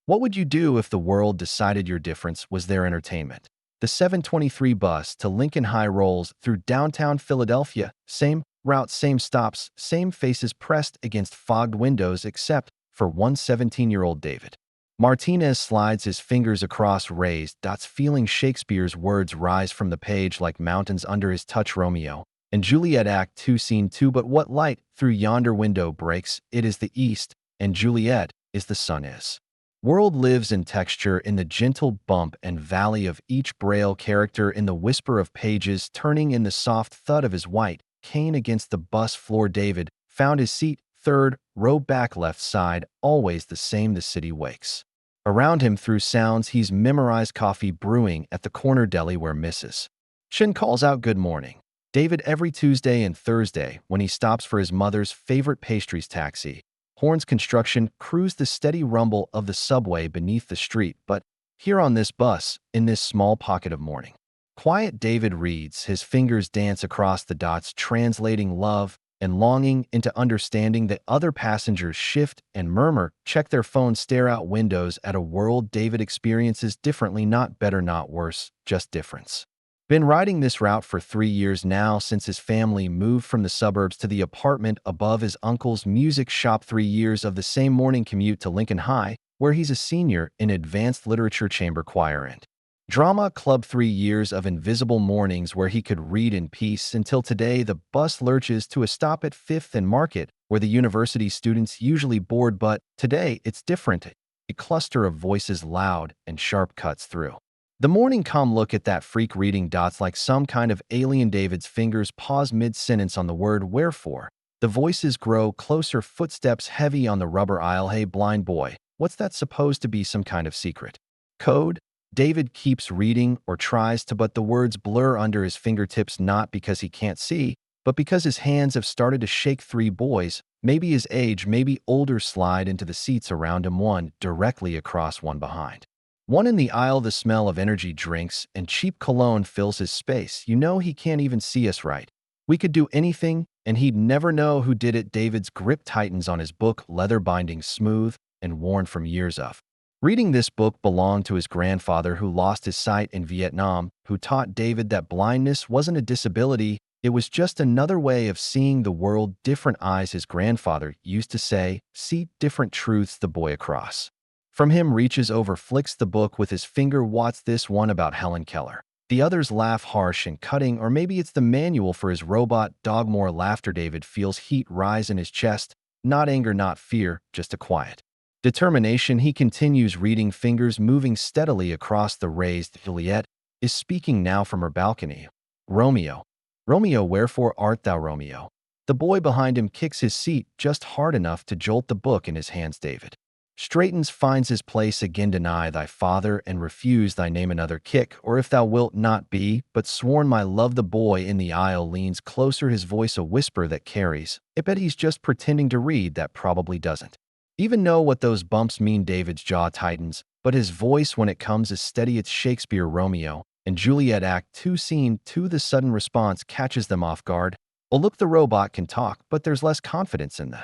What would you do if the world decided your difference was their entertainment? The 723 bus to Lincoln High rolls through downtown Philadelphia. Same route, same stops, same faces pressed against fogged windows except for one 17-year-old David. Martinez slides his fingers across raised dots, feeling Shakespeare's words rise from the page like mountains under his touch. Romeo and Juliet Act 2 Scene 2. But what light through yonder window breaks? It is the east, and Juliet is the sun is. World lives in texture, in the gentle bump and valley of each Braille character, in the whisper of pages turning, in the soft thud of his white cane against the bus floor. David found his seat, third row back, left side, always the same. The city wakes around him through sounds he's memorized. Coffee brewing at the corner deli where Mrs. Shin calls out good morning. David every Tuesday and Thursday when he stops for his mother's favorite pastries. Taxi horns, construction crews, the steady rumble of the subway beneath the street. But here on this bus, in this small pocket of morning quiet, David reads. His fingers dance across the dots, translating love and longing into understanding. The other passengers shift and murmur, check their phones, stare out windows at a world David experiences differently. Not better, not worse, just difference. Been riding this route for 3 years now, since his family moved from the suburbs to the apartment above his uncle's music shop. 3 years of the same morning commute to Lincoln High, where he's a senior in advanced literature chamber choir and drama club. 3 years of invisible mornings where he could read in peace, until today the bus lurches to a stop at 5th and Market, where the university students usually board. But today it's different. A cluster of voices, loud and sharp, cuts through the morning calm. Look at that freak reading dots like some kind of alien. David's fingers pause mid-sentence on the word wherefore. The voices grow closer, footsteps heavy on the rubber aisle. Hey, blind boy, what's that supposed to be? Some kind of secret code? David keeps reading, or tries to, but the words blur under his fingertips, not because he can't see, but because his hands have started to shake. 3 boys, maybe his age, maybe older, slide into the seats around him, one directly across, one behind. One in the aisle. The smell of energy drinks and cheap cologne fills his space. You know he can't even see us, right? We could do anything, and he'd never know who did it. David's grip tightens on his book, leather binding smooth and worn from years of reading. This book belonged to his grandfather, who lost his sight in Vietnam, who taught David that blindness wasn't a disability, it was just another way of seeing the world. Different eyes, his grandfather used to say. See different truths. The boy across from him reaches over, flicks the book with his finger. What's this one about? Helen Keller. The others laugh, harsh and cutting, or maybe it's the manual for his robot dog. More laughter. David feels heat rise in his chest. Not anger, not fear, just a quiet determination. He continues reading, fingers moving steadily across the raised. Juliet is speaking now from her balcony. Romeo, Romeo, wherefore art thou? Romeo. The boy behind him kicks his seat just hard enough to jolt the book in his hands. David straightens, finds his place again. Deny thy father and refuse thy name. Another kick. Or if thou wilt not be but sworn my love. The boy in the aisle leans closer, his voice a whisper that carries. I bet he's just pretending to read. That probably doesn't even know what those bumps mean. David's jaw tightens, but his voice, when it comes, is steady. It's Shakespeare. Romeo and Juliet Act 2 Scene 2. The sudden response catches them off guard. Oh look, the robot can talk, but there's less confidence in the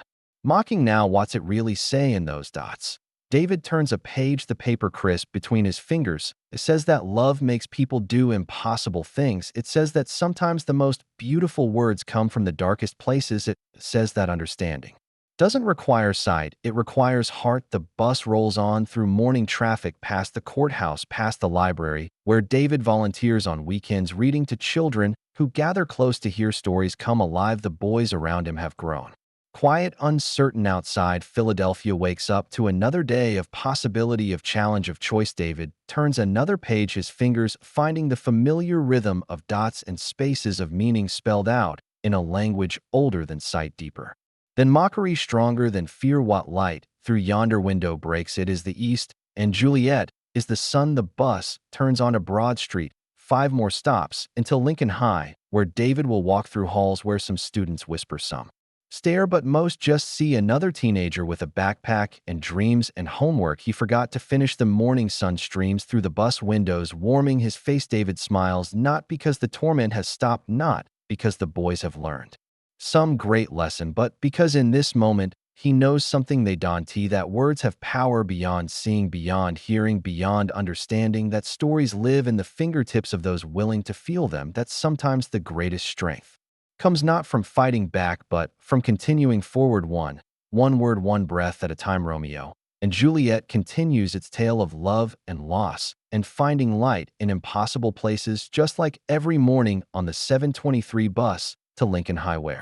mocking now. What's it really say in those dots? David turns a page, the paper crisp between his fingers. It says that love makes people do impossible things. It says that sometimes the most beautiful words come from the darkest places. It says that understanding doesn't require sight, it requires heart. The bus rolls on through morning traffic, past the courthouse, past the library, where David volunteers on weekends, reading to children who gather close to hear stories come alive. The boys around him have grown quiet, uncertain. Outside, Philadelphia wakes up to another day of possibility, of challenge, of choice. David turns another page, his fingers finding the familiar rhythm of dots and spaces, of meaning spelled out in a language older than sight, deeper than mockery, stronger than fear. What light through yonder window breaks? It is the east, and Juliet is the sun. The bus turns onto Broad Street. 5 more stops until Lincoln High, where David will walk through halls where some students whisper, some stare, but most just see another teenager with a backpack and dreams and homework he forgot to finish. The morning sun streams through the bus windows, warming his face. David smiles, not because the torment has stopped, not because the boys have learned some great lesson, but because in this moment He knows something they don't, that words have power beyond seeing, beyond hearing, beyond understanding, that stories live in the fingertips of those willing to feel them, that sometimes the greatest strength comes not from fighting back but from continuing forward, one word, one breath at a time. Romeo and Juliet continues its tale of love and loss and finding light in impossible places, just like every morning on the 723 bus to Lincoln Highway.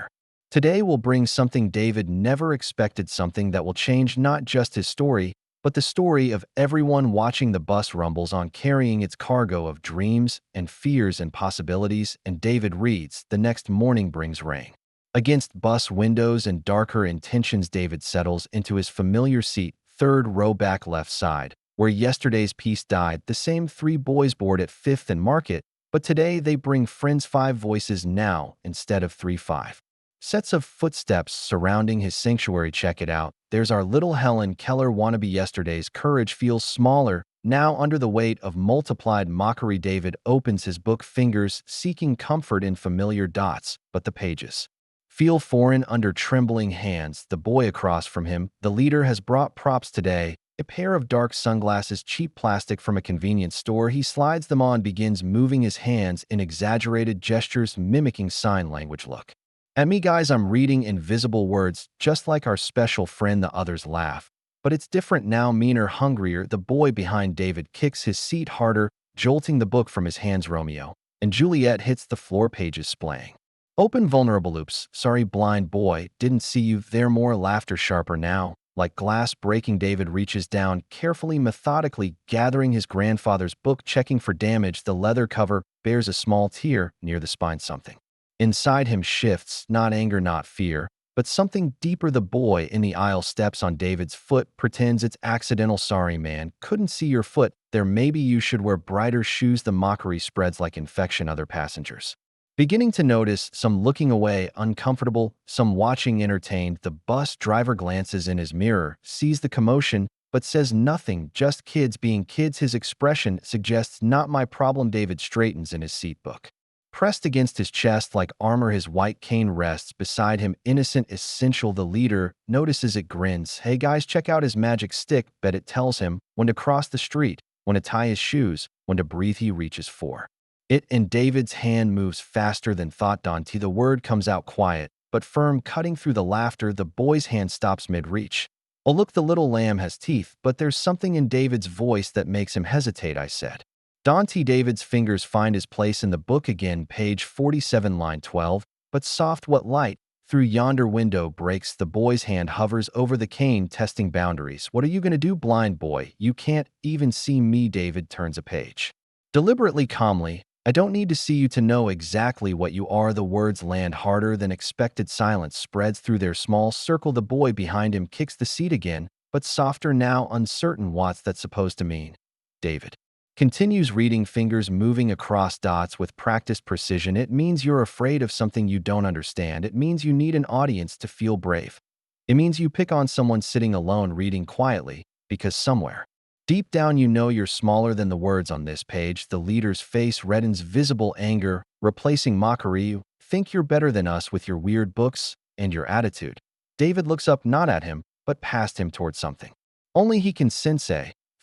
Today will bring something David never expected, something that will change not just his story, but the story of everyone watching. The bus rumbles on, carrying its cargo of dreams and fears and possibilities, and David reads. The next morning brings rain against bus windows and darker intentions. David settles into his familiar seat, third row back left side, where yesterday's piece died. The same three boys board at 5th and Market, but today they bring friends, 5 voices now instead of 3. 5 sets of footsteps surrounding his sanctuary. Check it out. There's our little Helen Keller wannabe. Yesterday's courage feels smaller now under the weight of multiplied mockery. David opens his book, fingers seeking comfort in familiar dots, but the pages feel foreign under trembling hands. The boy across from him, the leader, has brought props today. A pair of dark sunglasses, cheap plastic from a convenience store. He slides them on, begins moving his hands in exaggerated gestures, mimicking sign language. Look at me, guys, I'm reading invisible words, just like our special friend. The others laugh. But it's different now, meaner, hungrier. The boy behind David kicks his seat harder, jolting the book from his hands. Romeo and Juliet hits the floor, pages splaying open. Vulnerable. Oops, sorry, blind boy, didn't see you there. More laughter, sharper now, like glass breaking. David reaches down, carefully, methodically gathering his grandfather's book, checking for damage. The leather cover bears a small tear near the spine. Something inside him shifts, not anger, not fear, but something deeper. The boy in the aisle steps on David's foot, pretends it's accidental. Sorry, man, couldn't see your foot there. Maybe you should wear brighter shoes. The mockery spreads like infection. Other passengers beginning to notice, some looking away, uncomfortable, some watching, entertained. The bus driver glances in his mirror, sees the commotion, but says nothing. Just kids being kids. His expression suggests not my problem. David straightens in his seat, book pressed against his chest like armor. His white cane rests beside him, innocent, essential. The leader notices it, grins. Hey guys, check out his magic stick. Bet it tells him when to cross the street, when to tie his shoes, when to breathe. He reaches for it, and David's hand moves faster than thought. Dante. The word comes out quiet but firm, cutting through the laughter. The boy's hand stops mid-reach. Oh look, the little lamb has teeth, but there's something in David's voice that makes him hesitate. I said. Dante. David's fingers find his place in the book again, page 47, line 12. But soft, what light through yonder window breaks? The boy's hand hovers over the cane, testing boundaries. What are you going to do, blind boy? You can't even see me. David turns a page. Deliberately, calmly. I don't need to see you to know exactly what you are. The words land harder than expected. Silence spreads through their small circle. The boy behind him kicks the seat again, but softer now, uncertain. What's that supposed to mean? David continues reading, fingers moving across dots with practiced precision. It means you're afraid of something you don't understand. It means you need an audience to feel brave. It means you pick on someone sitting alone reading quietly, because somewhere deep down you know you're smaller than the words on this page. The leader's face reddens, visible anger replacing mockery. You think you're better than us with your weird books and your attitude. David looks up, not at him, but past him toward something only he can sense.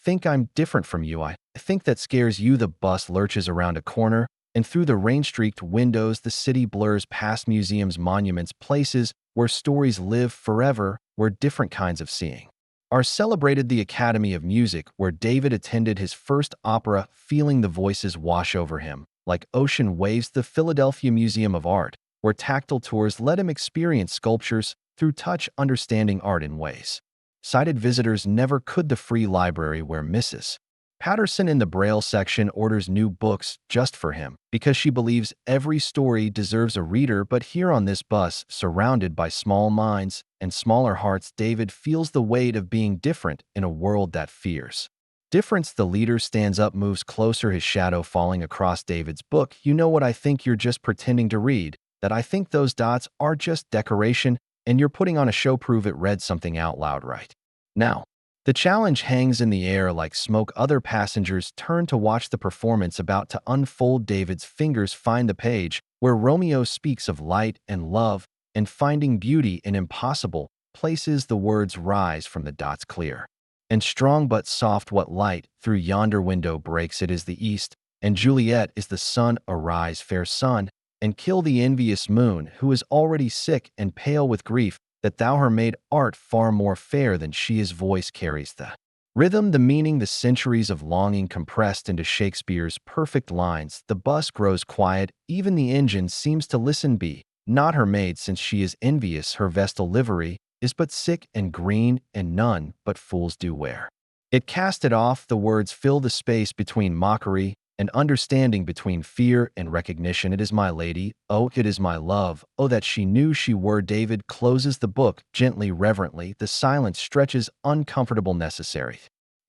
Think I'm different from you. I think that scares you. The bus lurches around a corner, and through the rain-streaked windows the city blurs past museums, monuments, places where stories live forever, where different kinds of seeing are celebrated. The Academy of Music, where David attended his first opera, feeling the voices wash over him like ocean waves. The Philadelphia Museum of Art, where tactile tours let him experience sculptures through touch, understanding art in ways sighted visitors never could. The Free Library, where Mrs. Patterson in the Braille section orders new books just for him because she believes every story deserves a reader. But here on this bus, surrounded by small minds and smaller hearts, David feels the weight of being different in a world that fears difference. The leader stands up, moves closer, his shadow falling across David's book. You know what I think? You're just pretending to read. That I think those dots are just decoration, and you're putting on a show. Prove it. Read something out loud right now. The challenge hangs in the air like smoke. Other passengers turn to watch the performance about to unfold. David's fingers find the page where Romeo speaks of light and love and finding beauty in impossible places the words rise from the dots clear. And strong but soft what light through yonder window breaks it is the east, and Juliet is the sun. Arise, fair sun, and kill the envious moon, who is already sick and pale with grief, that thou her made art far more fair than she. His voice carries the rhythm, the meaning, the centuries of longing compressed into Shakespeare's perfect lines. The bus grows quiet, even the engine seems to listen. Be not her maid, since she is envious, her vestal livery is but sick and green, and none but fools do wear it. Cast it off, the words fill the space between mockery and understanding, between fear and recognition. It is my lady, oh, it is my love, oh, that she knew she were. David closes the book gently, reverently. The silence stretches uncomfortable, necessary.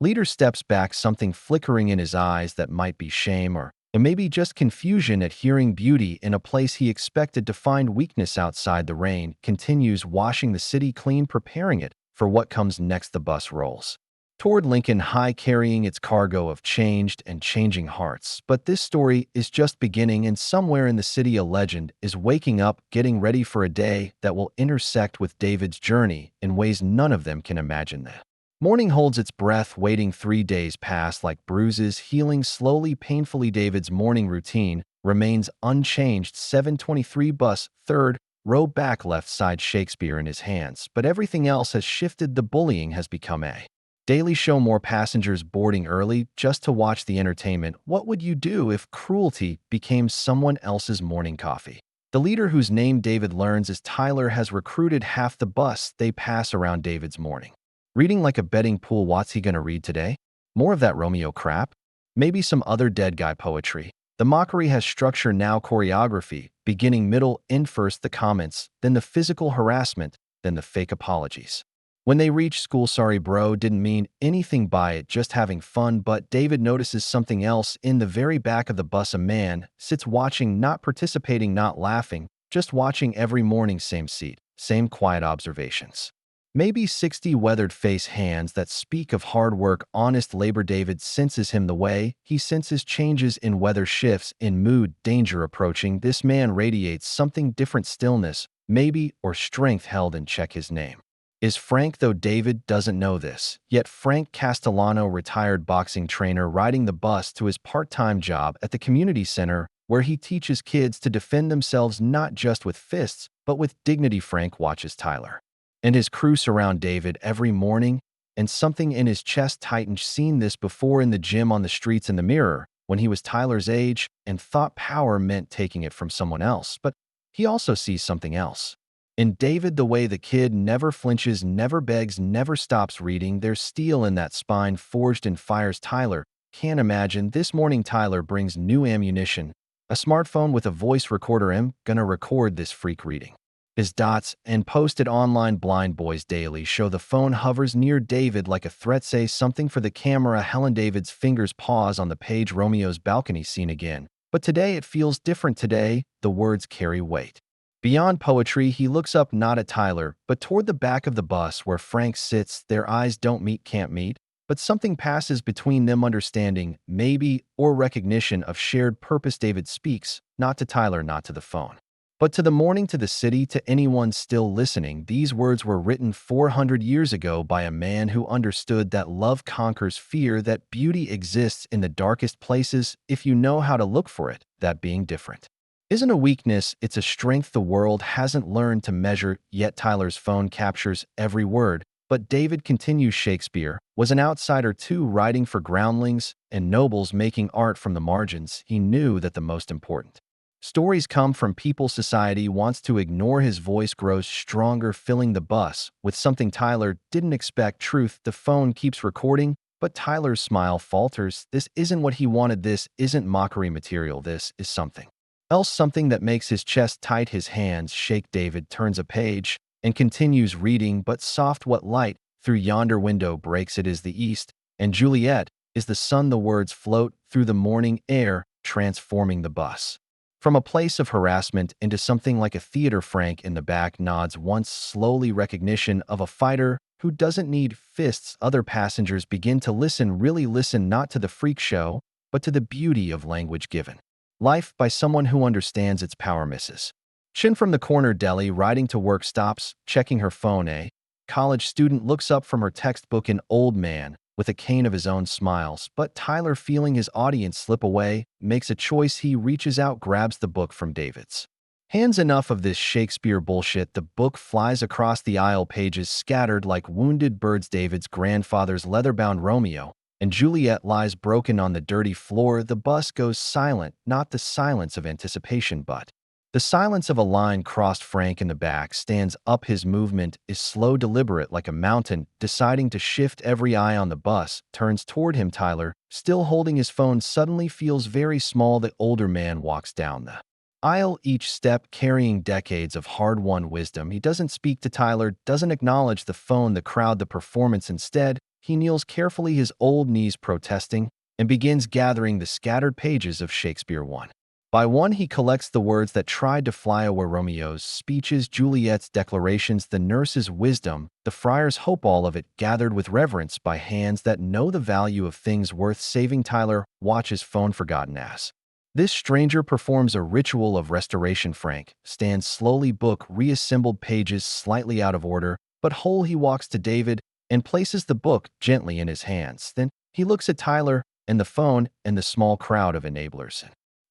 Leader steps back, something flickering in his eyes that might be shame or maybe just confusion at hearing beauty in a place he expected to find weakness. Outside, the rain continues washing the city clean, preparing it for what comes next. The bus rolls toward Lincoln High, carrying its cargo of changed and changing hearts. But this story is just beginning, and somewhere in the city a legend is waking up, getting ready for a day that will intersect with David's journey in ways none of them can imagine. The morning holds its breath, waiting. 3 days pass like bruises, healing slowly, painfully. David's morning routine remains unchanged. 7:23 bus, third row back, left side, Shakespeare in his hands. But everything else has shifted. The bullying has become a daily show. More passengers boarding early just to watch the entertainment. What would you do if cruelty became someone else's morning coffee? The leader, whose name David learns is Tyler, has recruited half the bus. They pass around David's morning reading like a betting pool. What's he gonna read today? More of that Romeo crap? Maybe some other dead guy poetry? The mockery has structure now, choreography, beginning, middle, end. First the comments, then the physical harassment, then the fake apologies. When they reach school, sorry bro, didn't mean anything by it, just having fun. But David notices something else. In the very back of the bus, a man sits watching, not participating, not laughing, just watching every morning. Same seat, same quiet observations. Maybe 60 weathered face, hands that speak of hard work, honest labor. David senses him the way he senses changes in weather, shifts in mood, danger approaching. This man radiates something different, stillness, maybe, or strength held in check. His name is Frank, though David doesn't know this. Yet Frank Castellano, retired boxing trainer, riding the bus to his part-time job at the community center, where he teaches kids to defend themselves not just with fists, but with dignity. Frank watches Tyler and his crew surround David every morning, and something in his chest tightens. Seen this before in the gym, on the streets, in the mirror, when he was Tyler's age, and thought power meant taking it from someone else. But he also sees something else in David, the way the kid never flinches, never begs, never stops reading. There's steel in that spine, forged in fires. Tyler can't imagine. This morning Tyler brings new ammunition, a smartphone with a voice recorder. I'm gonna record this freak reading his dots and post it online. Blind Boys Daily show the phone hovers near David like a threat. Say something for the camera. Helen. David's fingers pause on the page. Romeo's balcony scene again. But today it feels different. Today the words carry weight. Beyond poetry, he looks up, not at Tyler, but toward the back of the bus where Frank sits. Their eyes don't meet, can't meet, but something passes between them, understanding, maybe, or recognition of shared purpose. David speaks, not to Tyler, not to the phone, but to the morning, to the city, to anyone still listening. These words were written 400 years ago by a man who understood that love conquers fear, that beauty exists in the darkest places if you know how to look for it, that being different isn't a weakness, it's a strength the world hasn't learned to measure yet. Tyler's phone captures every word, but David continues. Shakespeare was an outsider too, writing for groundlings and nobles, making art from the margins. He knew that the most important stories come from people society wants to ignore. His voice grows stronger, filling the bus with something Tyler didn't expect, truth. The phone keeps recording, but Tyler's smile falters. This isn't what he wanted. This isn't mockery material. This is something else, something that makes his chest tight. His hands shake. David turns a page and continues reading, but soft what light through yonder window breaks it is the east, and Juliet is the sun. The words float through the morning air, transforming the bus from a place of harassment into something like a theater. Frank in the back nods once, slowly, recognition of a fighter who doesn't need fists. Other passengers begin to listen, really listen, not to the freak show, but to the beauty of language given life by someone who understands its power. Mrs. Chin from the corner deli riding to work stops, checking her phone. A college student looks up from her textbook. An old man, with a cane of his own, smiles, but Tyler, feeling his audience slip away, makes a choice. He reaches out, grabs the book from David's hands. Enough of this Shakespeare bullshit. The book flies across the aisle, pages scattered like wounded birds. David's grandfather's leather-bound Romeo and Juliet lies broken on the dirty floor. The bus goes silent, not the silence of anticipation, but the silence of a line crossed. Frank in the back stands up. His movement is slow, deliberate, like a mountain, deciding to shift. Every eye on the bus turns toward him. Tyler, still holding his phone, suddenly feels very small. The older man walks down the aisle, each step carrying decades of hard-won wisdom. He doesn't speak to Tyler, doesn't acknowledge the phone, the crowd, the performance. Instead, he kneels carefully, his old knees protesting, and begins gathering the scattered pages of Shakespeare. One by one, he collects the words that tried to fly away: Romeo's speeches, Juliet's declarations, the nurse's wisdom, the friar's hope, all of it gathered with reverence by hands that know the value of things worth saving. Tyler watches phone, forgotten as this stranger performs a ritual of restoration. Frank stands slowly, book reassembled, pages slightly out of order, but whole. He walks to David and places the book gently in his hands. Then he looks at Tyler and the phone and the small crowd of enablers.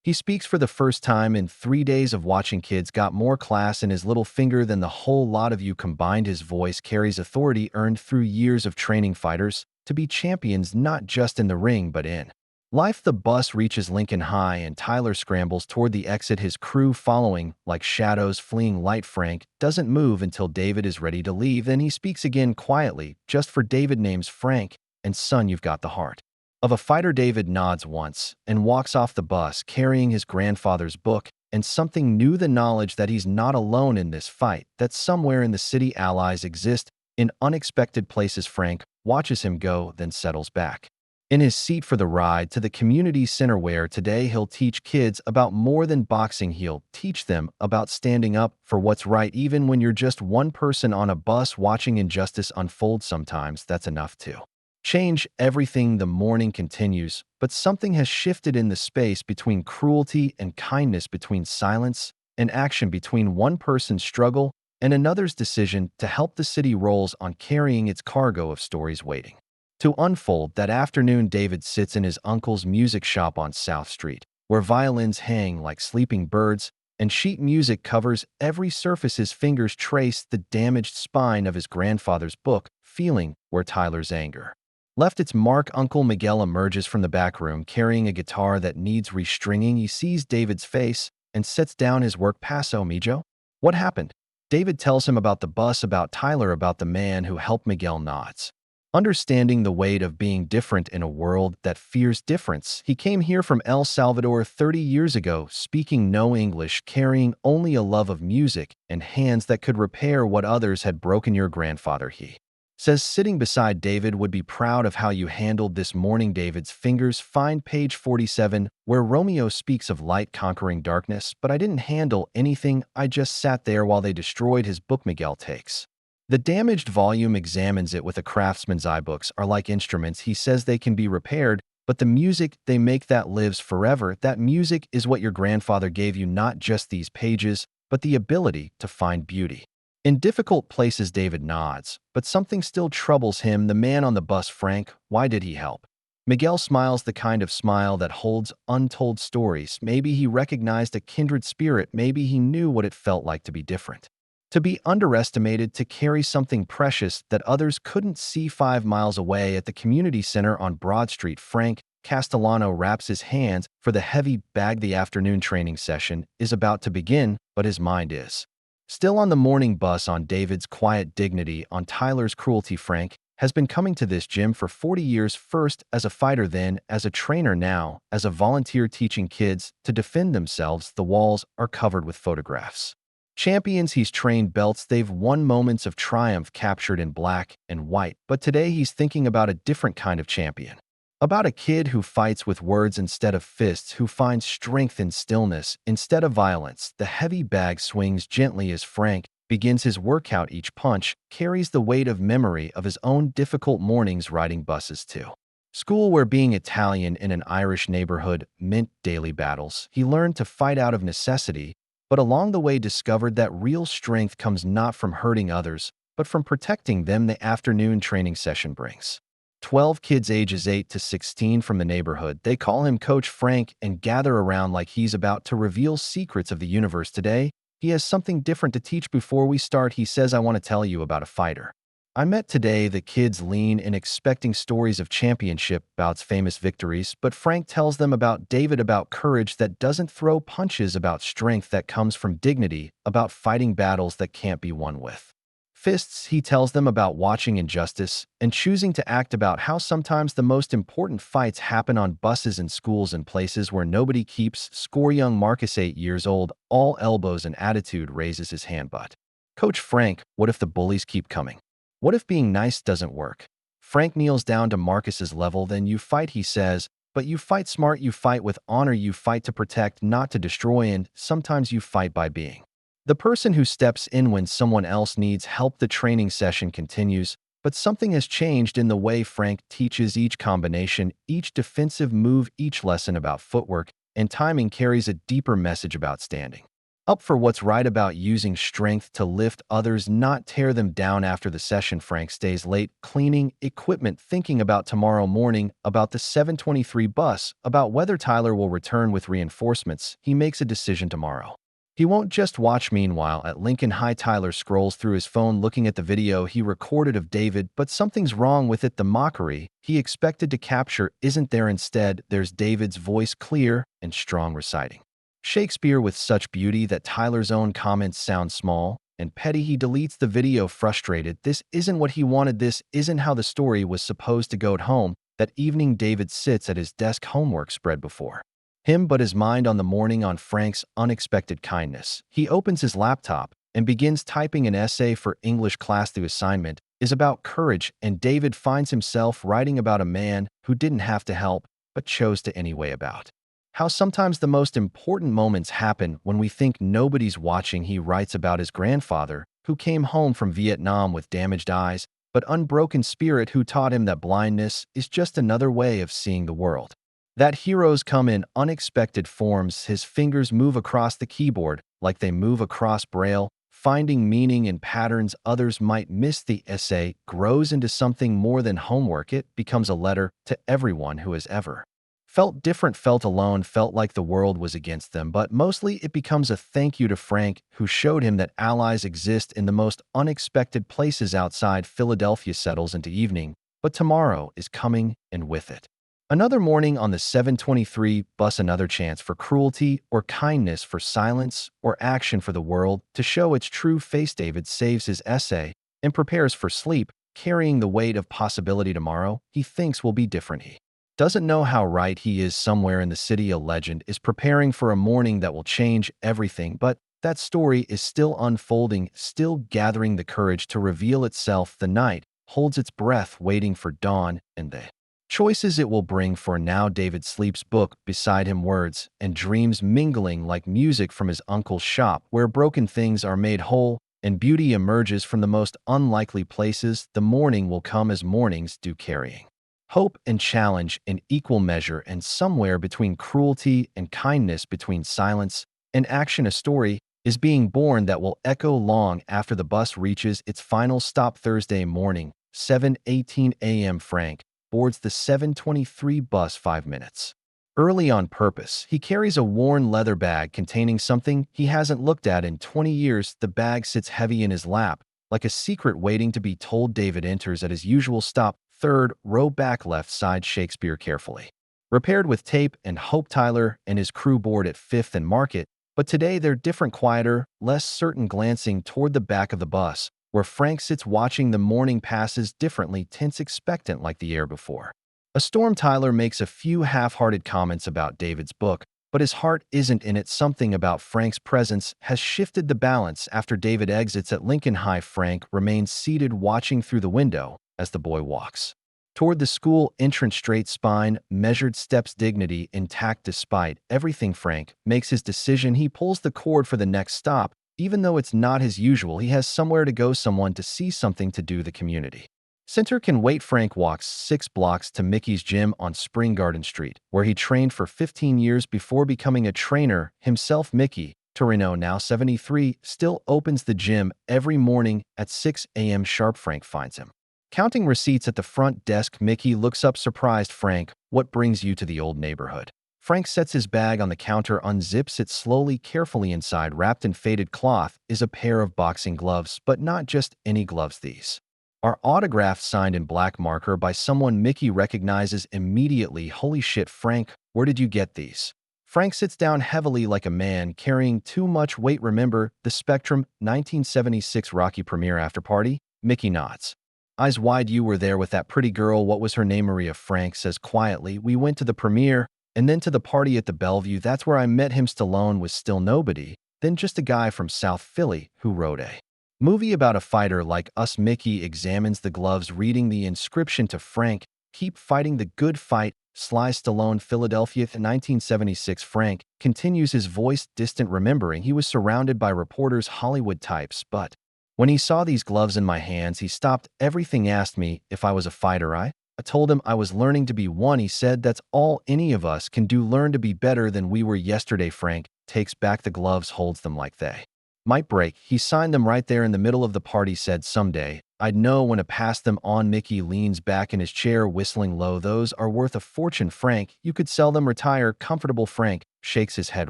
He speaks for the first time in 3 days of watching. Kids got more class in his little finger than the whole lot of you combined. His voice carries authority earned through years of training fighters to be champions, not just in the ring, but in life. The bus reaches Lincoln High and Tyler scrambles toward the exit, his crew following like shadows fleeing light. Frank doesn't move until David is ready to leave. Then he speaks again, quietly, just for David. Name's Frank, and son, you've got the heart of a fighter. David nods once and walks off the bus, carrying his grandfather's book and something new: the knowledge that he's not alone in this fight, that somewhere in the city allies exist in unexpected places. Frank watches him go, then settles back in his seat for the ride to the community center, where today he'll teach kids about more than boxing. He'll teach them about standing up for what's right, even when you're just one person on a bus watching injustice unfold. Sometimes that's enough to change everything. The morning continues, but something has shifted in the space between cruelty and kindness, between silence and action, between one person's struggle and another's decision to help. The city rolls on, carrying its cargo of stories waiting to unfold. That afternoon, David sits in his uncle's music shop on South Street, where violins hang like sleeping birds and sheet music covers every surface. His fingers trace the damaged spine of his grandfather's book, feeling where Tyler's anger left its mark. Uncle Miguel emerges from the back room carrying a guitar that needs restringing. He sees David's face and sets down his work. Paso, Mijo? What happened? David tells him about the bus, about Tyler, about the man who helped. Miguel nods, understanding the weight of being different in a world that fears difference. He came here from El Salvador 30 years ago, speaking no English, carrying only a love of music and hands that could repair what others had broken. Your grandfather, he says, sitting beside David, would be proud of how you handled this morning. David's fingers find page 47, where Romeo speaks of light conquering darkness. But I didn't handle anything, I just sat there while they destroyed his book. Miguel takes the damaged volume, examines it with a craftsman's eye. Books are like instruments, he says. They can be repaired, but the music they make, that lives forever. That music is what your grandfather gave you, not just these pages, but the ability to find beauty in difficult places. David nods, but something still troubles him. The man on the bus, Frank, why did he help? Miguel smiles, the kind of smile that holds untold stories. Maybe he recognized a kindred spirit. Maybe he knew what it felt like to be different, to be underestimated, to carry something precious that others couldn't see. 5 miles away at the community center on Broad Street, Frank Castellano wraps his hands for the heavy bag. The afternoon training session is about to begin, but his mind is still on the morning bus, on David's quiet dignity, on Tyler's cruelty. Frank has been coming to this gym for 40 years, first as a fighter, then as a trainer, now as a volunteer, teaching kids to defend themselves. The walls are covered with photographs. Champions he's trained, belts they've won, moments of triumph captured in black and white. But today he's thinking about a different kind of champion. About a kid who fights with words instead of fists, who finds strength in stillness instead of violence. The heavy bag swings gently as Frank begins his workout. Each punch carries the weight of memory of his own difficult mornings riding buses to school, where being Italian in an Irish neighborhood meant daily battles. He learned to fight out of necessity, but along the way discovered that real strength comes not from hurting others, but from protecting them the afternoon training session brings. 12 kids ages 8 to 16 from the neighborhood. They call him Coach Frank and gather around like he's about to reveal secrets of the universe. Today, he has something different to teach. Before we start, he says, I want to tell you about a fighter I met today. The kids lean in expecting stories of championship bouts, famous victories, but Frank tells them about David, about courage that doesn't throw punches, about strength that comes from dignity, about fighting battles that can't be won with fists. He tells them about watching injustice and choosing to act, about how sometimes the most important fights happen on buses and schools and places where nobody keeps score. Young Marcus, 8 years old, all elbows and attitude, raises his hand. But, Coach Frank, what if the bullies keep coming? What if being nice doesn't work? Frank kneels down to Marcus's level. Then you fight, he says, but you fight smart, you fight with honor, you fight to protect, not to destroy, and sometimes you fight by being the person who steps in when someone else needs help. The training session continues, but something has changed in the way Frank teaches. Each combination, each defensive move, each lesson about footwork and timing carries a deeper message about standing up for what's right, about using strength to lift others, not tear them down. After the session, Frank stays late, cleaning equipment, thinking about tomorrow morning, about the 7:23 bus, about whether Tyler will return with reinforcements. He makes a decision tomorrow. He won't just watch. Meanwhile, at Lincoln High, Tyler scrolls through his phone looking at the video he recorded of David, but something's wrong with it. The mockery he expected to capture isn't there. Instead, there's David's voice, clear and strong, reciting Shakespeare with such beauty that Tyler's own comments sound small and petty. He deletes the video, frustrated. This isn't what he wanted. This isn't how the story was supposed to go. At home, that evening, David sits at his desk, homework spread before him, but his mind on the morning, on Frank's unexpected kindness. He opens his laptop and begins typing an essay for English class. The assignment is about courage, and David finds himself writing about a man who didn't have to help but chose to anyway, about how sometimes the most important moments happen when we think nobody's watching. He writes about his grandfather, who came home from Vietnam with damaged eyes but unbroken spirit, who taught him that blindness is just another way of seeing the world, that heroes come in unexpected forms. His fingers move across the keyboard like they move across Braille, finding meaning in patterns others might miss. The essay grows into something more than homework. It becomes a letter to everyone who has ever felt different, felt alone, felt like the world was against them. But mostly it becomes a thank you to Frank, who showed him that allies exist in the most unexpected places. Outside, Philadelphia settles into evening, but tomorrow is coming, and with it another morning on the 7:23 bus, another chance for cruelty or kindness, for silence or action, for the world to show its true face. David saves his essay and prepares for sleep, carrying the weight of possibility. Tomorrow, he thinks, will be different. He doesn't know how right he is. Somewhere in the city, a legend is preparing for a morning that will change everything, but that story is still unfolding, still gathering the courage to reveal itself. The night holds its breath, waiting for dawn and the choices it will bring. For now, David sleeps, book beside him, words and dreams mingling like music from his uncle's shop, where broken things are made whole and beauty emerges from the most unlikely places. The morning will come as mornings do, carrying hope and challenge in equal measure, and somewhere between cruelty and kindness, between silence and action, a story is being born that will echo long after the bus reaches its final stop. Thursday morning, 7:18 a.m. Frank boards the 7:23 bus 5 minutes early on purpose. He carries a worn leather bag containing something he hasn't looked at in 20 years. The bag sits heavy in his lap, like a secret waiting to be told. David enters at his usual stop, third row back, left side, Shakespeare, carefully repaired with tape and hope. Tyler and his crew board at 5th and Market, but today they're different, quieter, less certain, glancing toward the back of the bus, where Frank sits watching. The morning passes differently, tense, expectant, like the air before a storm. Tyler makes a few half-hearted comments about David's book, but his heart isn't in it. Something about Frank's presence has shifted the balance. After David exits at Lincoln High, Frank remains seated, watching through the window as the boy walks toward the school entrance, straight spine, measured steps, dignity intact despite everything. Frank makes his decision. He pulls the cord for the next stop. Even though it's not his usual, he has somewhere to go, someone to see, something to do. The community center can wait. Frank walks 6 blocks to Mickey's gym on Spring Garden Street, where he trained for 15 years before becoming a trainer himself. Mickey Torino, now 73, still opens the gym every morning at 6 a.m. sharp. Frank finds him counting receipts at the front desk. Mickey looks up surprised. Frank, what brings you to the old neighborhood? Frank sets his bag on the counter, unzips it slowly, carefully. Inside, wrapped in faded cloth, is a pair of boxing gloves, but not just any gloves. These are autographed, signed in black marker by someone Mickey recognizes immediately. Holy shit, Frank, where did you get these? Frank sits down heavily like a man carrying too much weight. Remember the Spectrum 1976 Rocky premiere after party? Mickey nods. Eyes wide. You were there with that pretty girl. What was her name? Maria. Frank says quietly. We went to the premiere and then to the party at the Bellevue. That's where I met him. Stallone was still nobody, then just a guy from South Philly who wrote a movie about a fighter like us. Mickey examines the gloves, reading the inscription to Frank. Keep fighting the good fight. Sly Stallone, Philadelphia, 1976. Frank continues, his voice distant, remembering he was surrounded by reporters, Hollywood types, but when he saw these gloves in my hands, he stopped everything, asked me if I was a fighter. I told him I was learning to be one. He said that's all any of us can do, learn to be better than we were yesterday. Frank takes back the gloves, holds them like they might break. He signed them right there in the middle of the party, said someday I'd know when to pass them on. Mickey leans back in his chair, whistling low. Those are worth a fortune, Frank. You could sell them, retire comfortable. Frank shakes his head,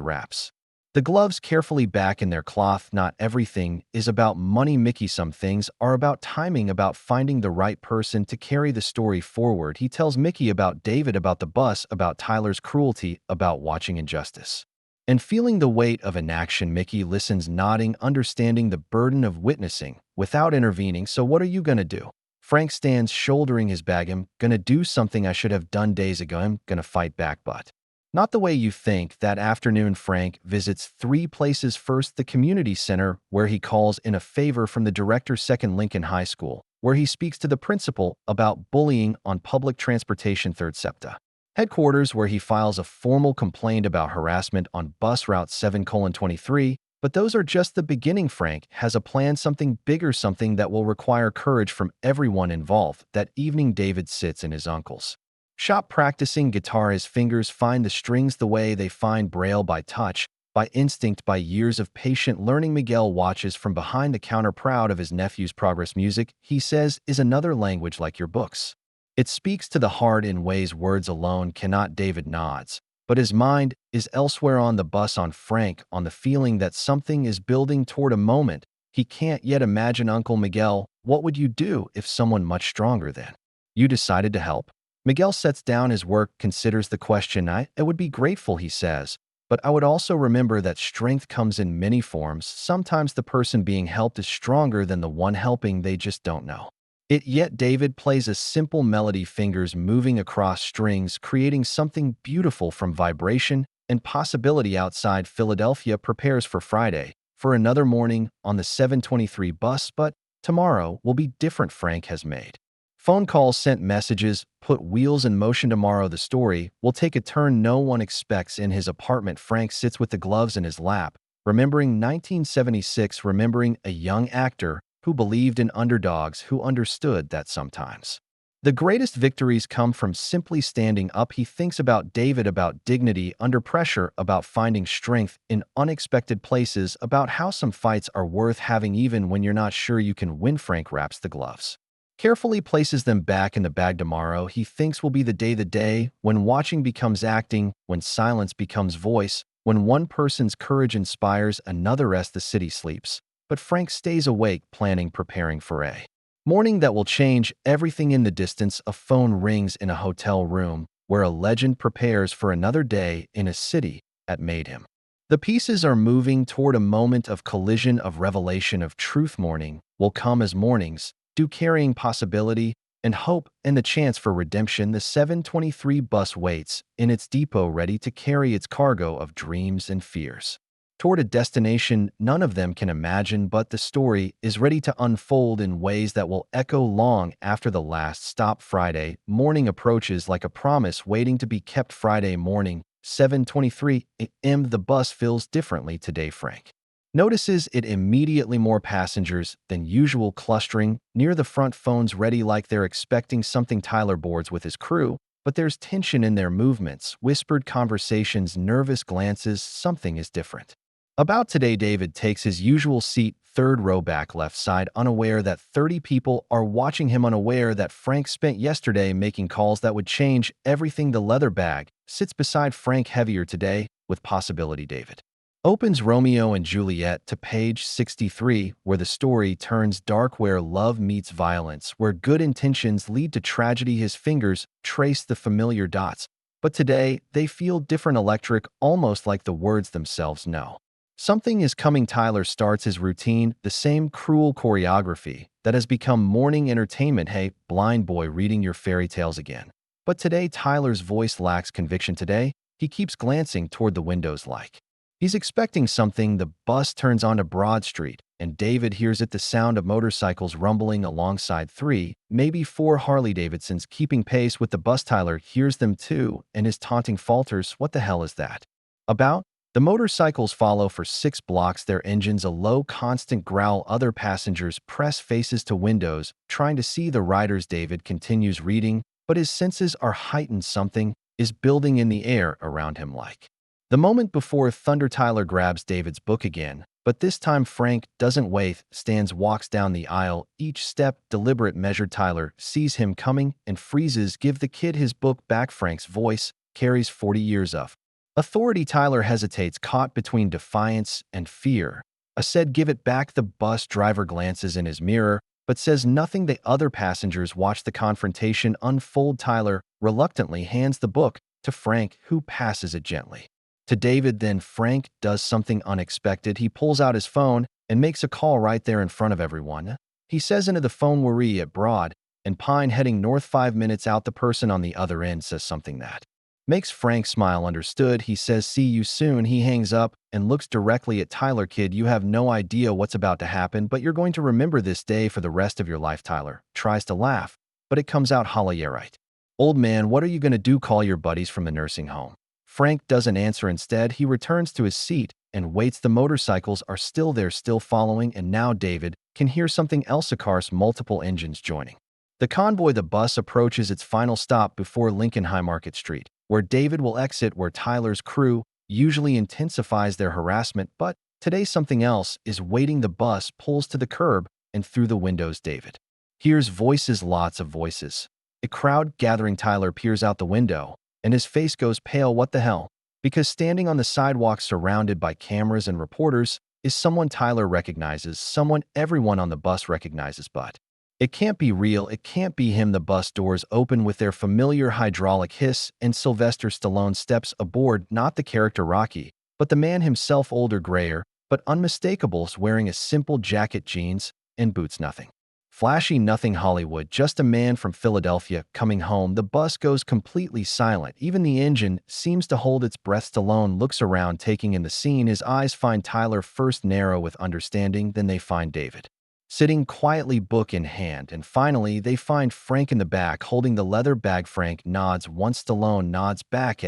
wraps the gloves carefully back in their cloth. Not everything is about money, Mickey. Some things are about timing, about finding the right person to carry the story forward. He tells Mickey about David, about the bus, about Tyler's cruelty, about watching injustice and feeling the weight of inaction. Mickey listens, nodding, understanding the burden of witnessing without intervening. So what are you gonna do? Frank stands, shouldering his bag. I'm gonna do something I should have done days ago. I'm gonna fight back, but not the way you think. That afternoon, Frank visits 3 places. First, the community center, where he calls in a favor from the director. Second, Lincoln High School, where he speaks to the principal about bullying on public transportation. Third, SEPTA headquarters, where he files a formal complaint about harassment on bus route 7:23. But those are just the beginning. Frank has a plan, something bigger, something that will require courage from everyone involved. That evening, David sits in his uncle's shop practicing guitar. His fingers find the strings the way they find Braille, by touch, by instinct, by years of patient learning. Miguel watches from behind the counter, proud of his nephew's progress. Music, he says, is another language like your books. It speaks to the heart in ways words alone cannot. David nods, but his mind is elsewhere, on the bus, on Frank, on the feeling that something is building toward a moment he can't yet imagine. Uncle Miguel, what would you do if someone much stronger than you decided to help? Miguel sets down his work, considers the question. I would be grateful, he says, but I would also remember that strength comes in many forms. Sometimes the person being helped is stronger than the one helping. They just don't know it yet. David plays a simple melody, fingers moving across strings, creating something beautiful from vibration and possibility. Outside, Philadelphia prepares for Friday, for another morning on the 7:23 bus, but tomorrow will be different. Frank has made phone calls, sent messages, put wheels in motion. Tomorrow the story will take a turn no one expects. In his apartment, Frank sits with the gloves in his lap, remembering 1976, remembering a young actor who believed in underdogs, who understood that sometimes the greatest victories come from simply standing up. He thinks about David, about dignity under pressure, about finding strength in unexpected places, about how some fights are worth having even when you're not sure you can win. Frank wraps the gloves carefully, places them back in the bag. Tomorrow, he thinks, will be the day when watching becomes acting, when silence becomes voice, when one person's courage inspires another. As the city sleeps, but Frank stays awake, planning, preparing for a morning that will change everything. In the distance, a phone rings in a hotel room where a legend prepares for another day in a city that made him. The pieces are moving toward a moment of collision, of revelation, of truth. Morning will come as mornings do, carrying possibility and hope and the chance for redemption. The 7:23 bus waits in its depot, ready to carry its cargo of dreams and fears toward a destination none of them can imagine. But the story is ready to unfold in ways that will echo long after the last stop. Friday morning approaches like a promise waiting to be kept. Friday morning, 7:23 a.m. The bus feels differently today. Frank notices it immediately, more passengers than usual clustering near the front, phones ready like they're expecting something. Tyler boards with his crew, but there's tension in their movements, whispered conversations, nervous glances. Something is different About today, David takes his usual seat, third row back left side, unaware that 30 people are watching him, unaware that Frank spent yesterday making calls that would change everything. The leather bag sits beside Frank, heavier today with possibility. David opens Romeo and Juliet to page 63, where the story turns dark, where love meets violence, where good intentions lead to tragedy. His fingers trace the familiar dots, but today they feel different, electric, almost like the words themselves know something is coming. Tyler starts his routine, the same cruel choreography that has become morning entertainment. Hey, blind boy, reading your fairy tales again. But today, Tyler's voice lacks conviction. Today, he keeps glancing toward the windows like he's expecting something. The bus turns onto Broad Street, and David hears it, the sound of motorcycles rumbling alongside, 3, maybe 4 Harley-Davidsons keeping pace with the bus. Tyler hears them too, and his taunting falters, "What the hell is that about?" The motorcycles follow for 6 blocks, their engines a low, constant growl. Other passengers press faces to windows, trying to see the riders. David continues reading, but his senses are heightened. Something is building in the air around him like the moment before thunder. Tyler grabs David's book again, but this time Frank doesn't wait, stands, walks down the aisle, each step deliberate, measured. Tyler sees him coming and freezes. "Give the kid his book back." Frank's voice carries 40 years of authority. Tyler hesitates, caught between defiance and fear. I said, "Give it back." The bus driver glances in his mirror, but says nothing. The other passengers watch the confrontation unfold. Tyler reluctantly hands the book to Frank, who passes it gently to David. Then Frank does something unexpected. He pulls out his phone and makes a call right there in front of everyone. He says into the phone, "Worry at Broad and Pine, heading north, 5 minutes out." The person on the other end says something that makes Frank smile. "Understood." He says, "See you soon." He hangs up and looks directly at Tyler. "Kid, you have no idea what's about to happen, but you're going to remember this day for the rest of your life." Tyler tries to laugh, but it comes out hollow. "Yeah, right. Old man, what are you going to do? Call your buddies from the nursing home?" Frank doesn't answer. Instead, he returns to his seat and waits. The motorcycles are still there, still following, and now David can hear something else. A car's multiple engines joining the convoy. The bus approaches its final stop before Lincoln High Market Street, where David will exit, where Tyler's crew usually intensifies their harassment, but today something else is waiting. The bus pulls to the curb, and through the windows David hears voices, lots of voices. A crowd gathering. Tyler peers out the window, and his face goes pale. What the hell? Because standing on the sidewalk surrounded by cameras and reporters is someone Tyler recognizes, someone everyone on the bus recognizes, but it can't be real. It can't be him. The bus doors open with their familiar hydraulic hiss, and Sylvester Stallone steps aboard, not the character Rocky, but the man himself, older, grayer, but unmistakable, wearing a simple jacket, jeans, and boots. Nothing flashy, nothing Hollywood, just a man from Philadelphia coming home. The bus goes completely silent. Even the engine seems to hold its breath. Stallone looks around, taking in the scene. His eyes find Tyler, first narrow with understanding, then they find David sitting quietly, book in hand, and finally they find Frank in the back, holding the leather bag. Frank nods once. Stallone nods back.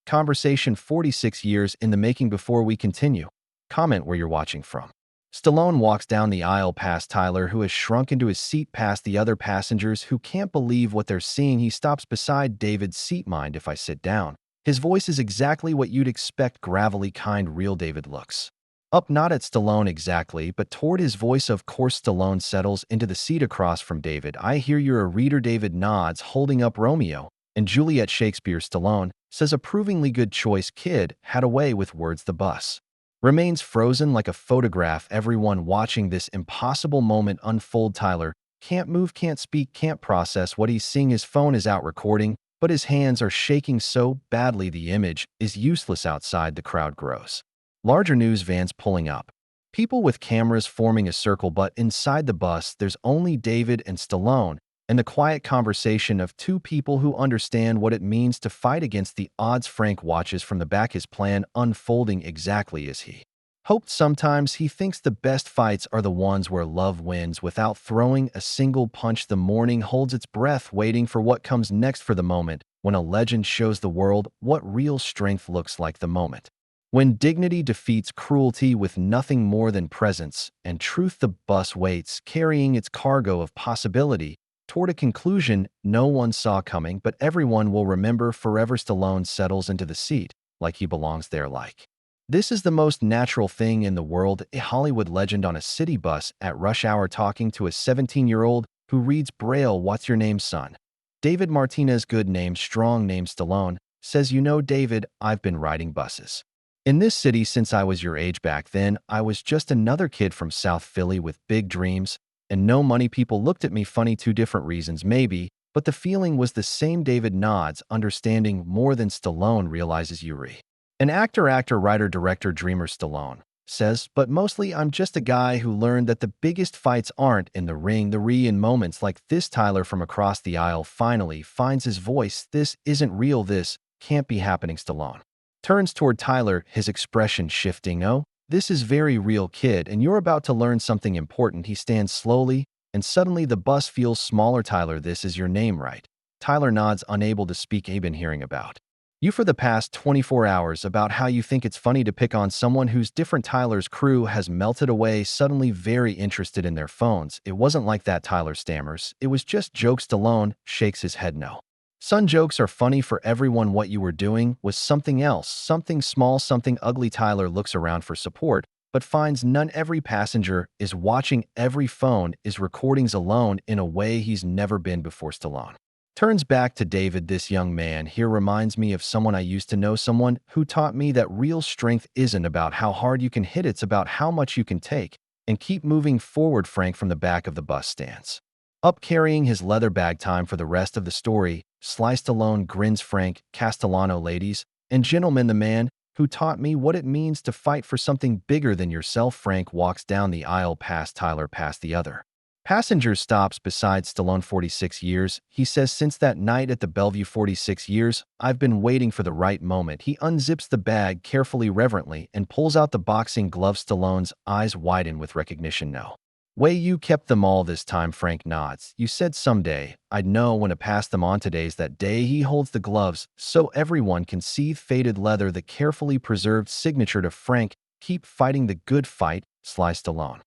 Conversation 46 years in the making. Before we continue, comment where you're watching from. Stallone walks down the aisle past Tyler, who has shrunk into his seat, past the other passengers who can't believe what they're seeing. He stops beside David's seat. "Mind if I sit down?" His voice is exactly what you'd expect, gravelly, kind, real. David looks up, not at Stallone exactly, but toward his voice. Of course. Stallone settles into the seat across from David. "I hear you're a reader." David nods, holding up Romeo and Juliet, Shakespeare. Stallone says approvingly, "Good choice, kid." Had a way with words. The bus remains frozen like a photograph, everyone watching this impossible moment unfold. Tyler can't move, can't speak, can't process what he's seeing. His phone is out recording, but his hands are shaking so badly the image is useless. Outside, the crowd grows larger, news vans pulling up, people with cameras forming a circle, but inside the bus there's only David and Stallone, and the quiet conversation of two people who understand what it means to fight against the odds. Frank watches from the back, his plan unfolding exactly as he hoped. Sometimes he thinks the best fights are the ones where love wins without throwing a single punch. The morning holds its breath, waiting for what comes next, for the moment when a legend shows the world what real strength looks like, the moment when dignity defeats cruelty with nothing more than presence and truth. The bus waits, carrying its cargo of possibility toward a conclusion no one saw coming, but everyone will remember forever. Stallone settles into the seat like he belongs there, like This is the most natural thing in the world, a Hollywood legend on a city bus at rush hour talking to a 17-year-old who reads Braille. What's your name, son? David Martinez, good name, strong name, Stallone, says, you know, David, I've been riding buses in this city since I was your age. Back then, I was just another kid from South Philly with big dreams and no money. People looked at me funny, two different reasons maybe, but the feeling was the same. David nods, understanding more than Stallone realizes. Yuri, an actor, writer, director, dreamer, Stallone says, but mostly I'm just a guy who learned that the biggest fights aren't in the ring. In moments like this, Tyler from across the aisle finally finds his voice. This isn't real. This can't be happening. Stallone turns toward Tyler, his expression shifting. Oh, this is very real, kid, and you're about to learn something important. He stands slowly, and suddenly the bus feels smaller. Tyler, this is your name, right? Tyler nods, unable to speak. I've been hearing about you for the past 24 hours, about how you think it's funny to pick on someone who's different. Tyler's crew has melted away, suddenly very interested in their phones. It wasn't like that, Tyler stammers. It was just jokes. Stallone shakes his head. No. Son, jokes are funny for everyone. What you were doing was something else, something small, something ugly. Tyler looks around for support, but finds none. Every passenger is watching, every phone is recordings alone in a way he's never been before. Stallone turns back to David. This young man here reminds me of someone I used to know, someone who taught me that real strength isn't about how hard you can hit, it's about how much you can take and keep moving forward. Frank from the back of the bus stands up, carrying his leather bag. Time for the rest of the story. Sliced alone grins. Frank Castellano, ladies and gentlemen, the man who taught me what it means to fight for something bigger than yourself. Frank walks down the aisle past Tyler, past the other passenger, stops beside Stallone. 46 years, he says, since that night at the Bellevue. 46 years, I've been waiting for the right moment. He unzips the bag carefully, reverently, and pulls out the boxing gloves. Stallone's eyes widen with recognition. No way you kept them all this time. Frank nods. You said someday I'd know when to pass them on. Today's that day. He holds the gloves so everyone can see. Faded leather, the carefully preserved signature to Frank. Keep fighting the good fight. Sly Stallone.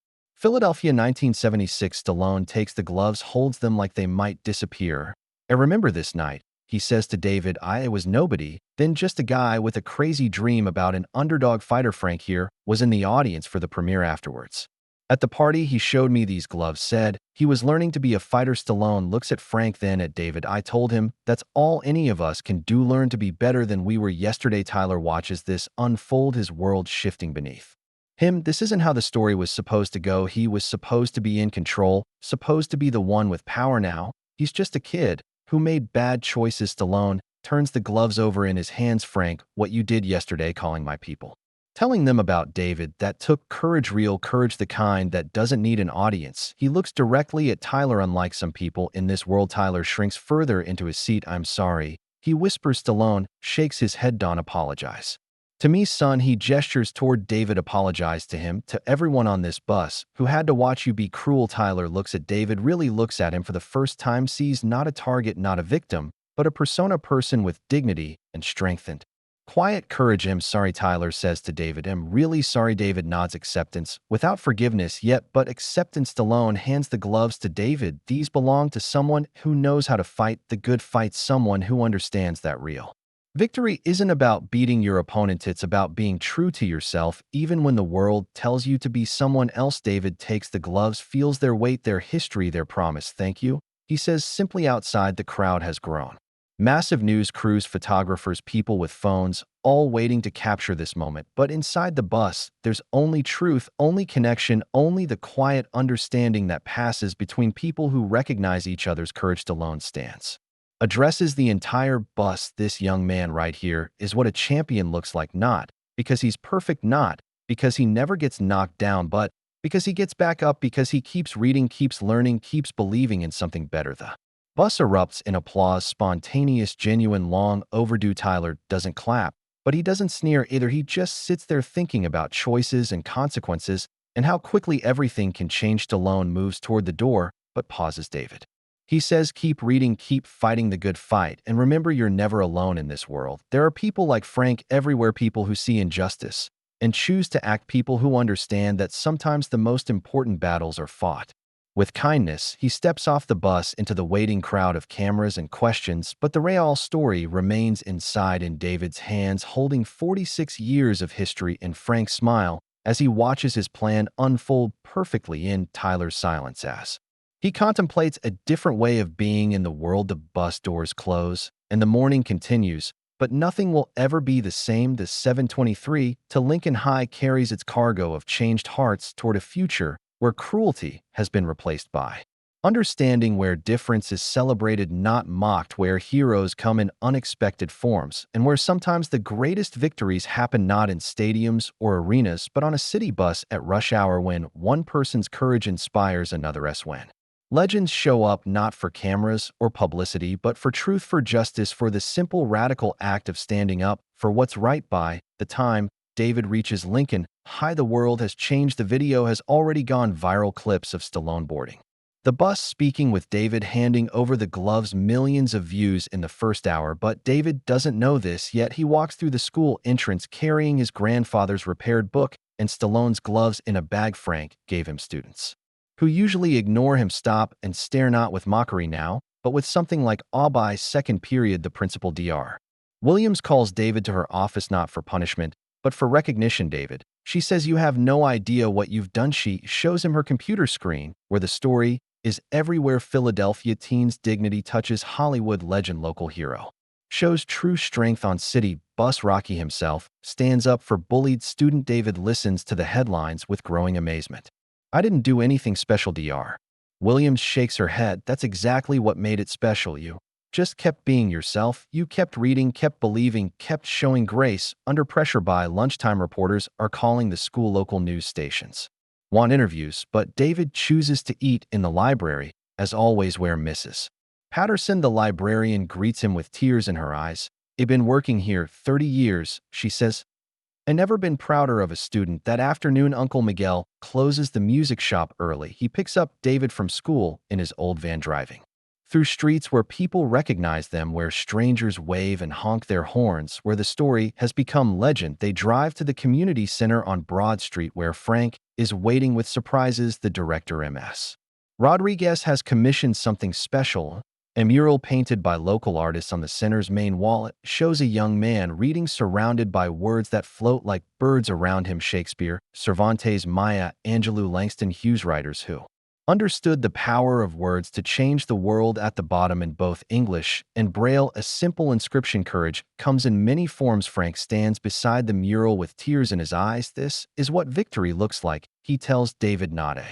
Philadelphia, 1976. Stallone takes the gloves, holds them like they might disappear. I remember this night, he says to David. I was nobody, then just a guy with a crazy dream about an underdog fighter. Frank here was in the audience for the premiere afterwards. At the party, he showed me these gloves, said he was learning to be a fighter. Stallone looks at Frank, then at David. I told him that's all any of us can do, learn to be better than we were yesterday. Tyler watches this unfold, his world shifting beneath him. This isn't how the story was supposed to go. He was supposed to be in control, supposed to be the one with power. Now he's just a kid who made bad choices. Stallone turns the gloves over in his hands. Frank, what you did yesterday, calling my people, telling them about David, that took courage, real courage, the kind that doesn't need an audience. He looks directly at Tyler. Unlike some people in this world, Tyler shrinks further into his seat. I'm sorry, he whispers. Stallone shakes his head. Don't apologize to me, son. He gestures toward David. Apologize to him, to everyone on this bus who had to watch you be cruel. Tyler looks at David, really looks at him for the first time, sees not a target, not a victim, but a persona, person with dignity and strength and quiet courage. I'm sorry, Tyler says to David. I'm really sorry. David nods, acceptance without forgiveness yet, but acceptance. Stallone hands the gloves to David. These belong to someone who knows how to fight the good fight, someone who understands that real victory isn't about beating your opponent, it's about being true to yourself, even when the world tells you to be someone else. David takes the gloves, feels their weight, their history, their promise. Thank you, he says simply. Outside, the crowd has grown. Massive news crews, photographers, people with phones, all waiting to capture this moment. But inside the bus, there's only truth, only connection, only the quiet understanding that passes between people who recognize each other's courage. Stallone stands, addresses the entire bus. This young man right here is what a champion looks like, not because he's perfect, not because he never gets knocked down, but because he gets back up, because he keeps reading, keeps learning, keeps believing in something better. The bus erupts in applause, spontaneous, genuine, long overdue. Tyler doesn't clap, but he doesn't sneer either. He just sits there thinking about choices and consequences and how quickly everything can change. Stallone moves toward the door, but pauses. David, he says, keep reading, keep fighting the good fight, and remember you're never alone in this world. There are people like Frank everywhere, people who see injustice and choose to act, people who understand that sometimes the most important battles are fought With kindness, he steps off the bus into the waiting crowd of cameras and questions, but the real story remains inside in David's hands, holding 46 years of history in Frank's smile as he watches his plan unfold perfectly in Tyler's silence as he contemplates a different way of being in the world. The bus doors close, and the morning continues, but nothing will ever be the same. The 723 to Lincoln High carries its cargo of changed hearts toward a future where cruelty has been replaced by understanding, where difference is celebrated, not mocked, where heroes come in unexpected forms, and where sometimes the greatest victories happen not in stadiums or arenas, but on a city bus at rush hour, when one person's courage inspires another's. When legends show up not for cameras or publicity, but for truth, for justice, for the simple radical act of standing up for what's right. By the time David reaches Lincoln High, the world has changed. The video has already gone viral. Clips of Stallone boarding the bus, speaking with David, handing over the gloves. Millions of views in the first hour, but David doesn't know this yet. He walks through the school entrance carrying his grandfather's repaired book and Stallone's gloves in a bag Frank gave him. Students who usually ignore him stop and stare, not with mockery now, but with something like awe. By second period, the principal, Dr. Williams, calls David to her office, not for punishment, but for recognition. David, she says, you have no idea what you've done. She shows him her computer screen, where the story is everywhere. Philadelphia teens' dignity touches Hollywood legend. Local hero shows true strength on city bus. Rocky himself stands up for bullied student. David listens to the headlines with growing amazement. I didn't do anything special. Dr. Williams shakes her head. That's exactly what made it special. You just kept being yourself. You kept reading, kept believing, kept showing grace under pressure. By lunchtime, reporters are calling the school. Local news stations want interviews, but David chooses to eat in the library, as always, where Mrs. Patterson, the librarian, greets him with tears in her eyes. I've been working here 30 years, she says. I never been prouder of a student. That afternoon, Uncle Miguel closes the music shop early. He picks up David from school in his old van, driving through streets where people recognize them, where strangers wave and honk their horns, where the story has become legend. They drive to the community center on Broad Street, where Frank is waiting with surprises. The director, M.S. Rodriguez, has commissioned something special. A mural painted by local artists on the center's main wall shows a young man reading, surrounded by words that float like birds around him. Shakespeare, Cervantes, Maya Angelou, Langston Hughes, writers who understood the power of words to change the world. At the bottom, in both English and Braille, a simple inscription: courage comes in many forms. Frank stands beside the mural with tears in his eyes. This is what victory looks like, he tells David. Not a